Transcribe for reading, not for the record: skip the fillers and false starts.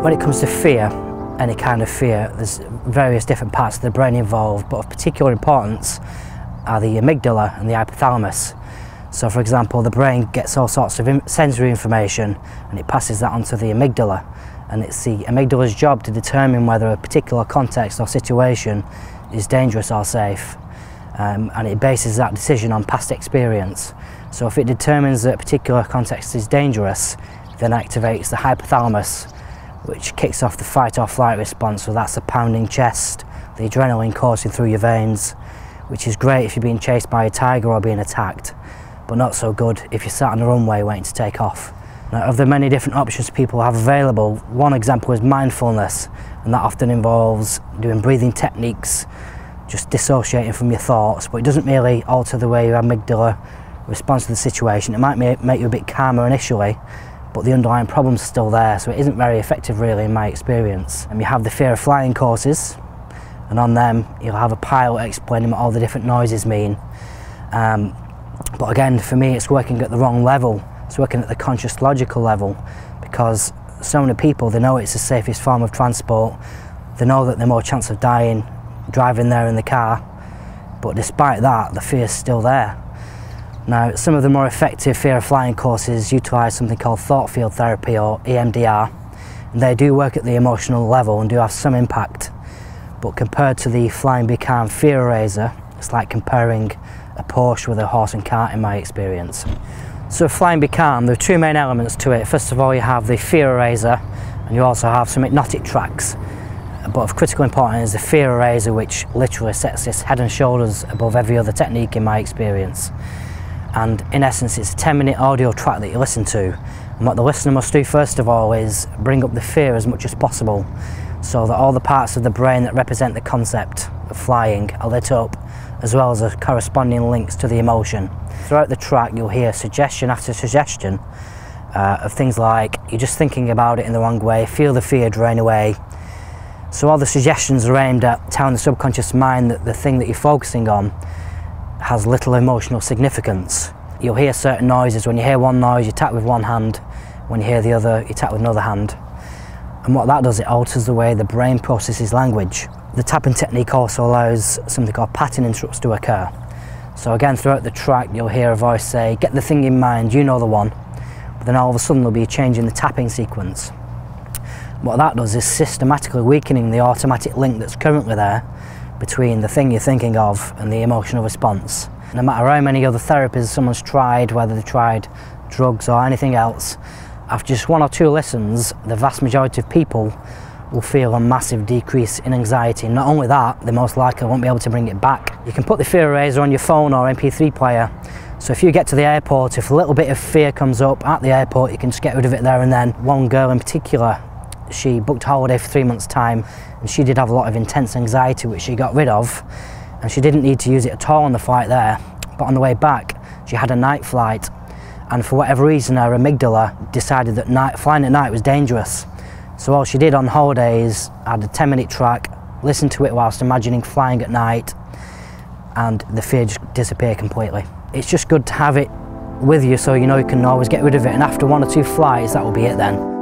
When it comes to fear, any kind of fear, there's various different parts of the brain involved, but of particular importance are the amygdala and the hypothalamus. So for example, the brain gets all sorts of sensory information and it passes that onto the amygdala, and it's the amygdala's job to determine whether a particular context or situation is dangerous or safe, and it bases that decision on past experience. So if it determines that a particular context is dangerous, then activates the hypothalamus, which kicks off the fight or flight response. So that's the pounding chest, the adrenaline coursing through your veins, which is great if you're being chased by a tiger or being attacked, but not so good if you're sat on the runway waiting to take off. Now, of the many different options people have available, one example is mindfulness, and that often involves doing breathing techniques, just dissociating from your thoughts, but it doesn't really alter the way your amygdala responds to the situation. It might make you a bit calmer initially, but the underlying problem's still there, so it isn't very effective really in my experience. And you have the fear of flying courses, and on them you'll have a pilot explaining what all the different noises mean. But again, for me, it's working at the wrong level. It's working at the conscious logical level, because so many people, they know it's the safest form of transport, they know that they're more chance of dying driving there in the car, but despite that, the fear's still there. Now, some of the more effective fear of flying courses utilise something called thought field therapy, or EMDR, and they do work at the emotional level and do have some impact, but compared to the Flying Be Calm fear eraser, it's like comparing a Porsche with a horse and cart in my experience. So Flying Be Calm, there are two main elements to it. First of all, you have the fear eraser, and you also have some hypnotic tracks, but of critical importance is the fear eraser, which literally sets this head and shoulders above every other technique in my experience. And in essence, it's a 10-minute audio track that you listen to, and what the listener must do first of all is bring up the fear as much as possible, so that all the parts of the brain that represent the concept of flying are lit up, as well as the corresponding links to the emotion. Throughout the track you'll hear suggestion after suggestion of things like, you're just thinking about it in the wrong way, feel the fear drain away. So all the suggestions are aimed at telling the subconscious mind that the thing that you're focusing on has little emotional significance. You'll hear certain noises. When you hear one noise, you tap with one hand. When you hear the other, you tap with another hand. And what that does, it alters the way the brain processes language. The tapping technique also allows something called pattern interrupts to occur. So again, throughout the track, you'll hear a voice say, get the thing in mind, you know the one. But then all of a sudden there'll be a change in the tapping sequence. What that does is systematically weakening the automatic link that's currently there between the thing you're thinking of and the emotional response. No matter how many other therapies someone's tried, whether they've tried drugs or anything else, after just one or two listens, the vast majority of people will feel a massive decrease in anxiety. Not only that, they most likely won't be able to bring it back. You can put the fear eraser on your phone or MP3 player, so if you get to the airport, if a little bit of fear comes up at the airport, you can just get rid of it there and then. One girl in particular, she booked a holiday for 3 months' time, and she did have a lot of intense anxiety which she got rid of, and she didn't need to use it at all on the flight there, but on the way back she had a night flight, and for whatever reason her amygdala decided that flying at night was dangerous. So all she did on holiday is had a 10-minute track, listen to it whilst imagining flying at night, and the fear just disappeared completely. It's just good to have it with you so you know you can always get rid of it, and after 1 or 2 flights that will be it then.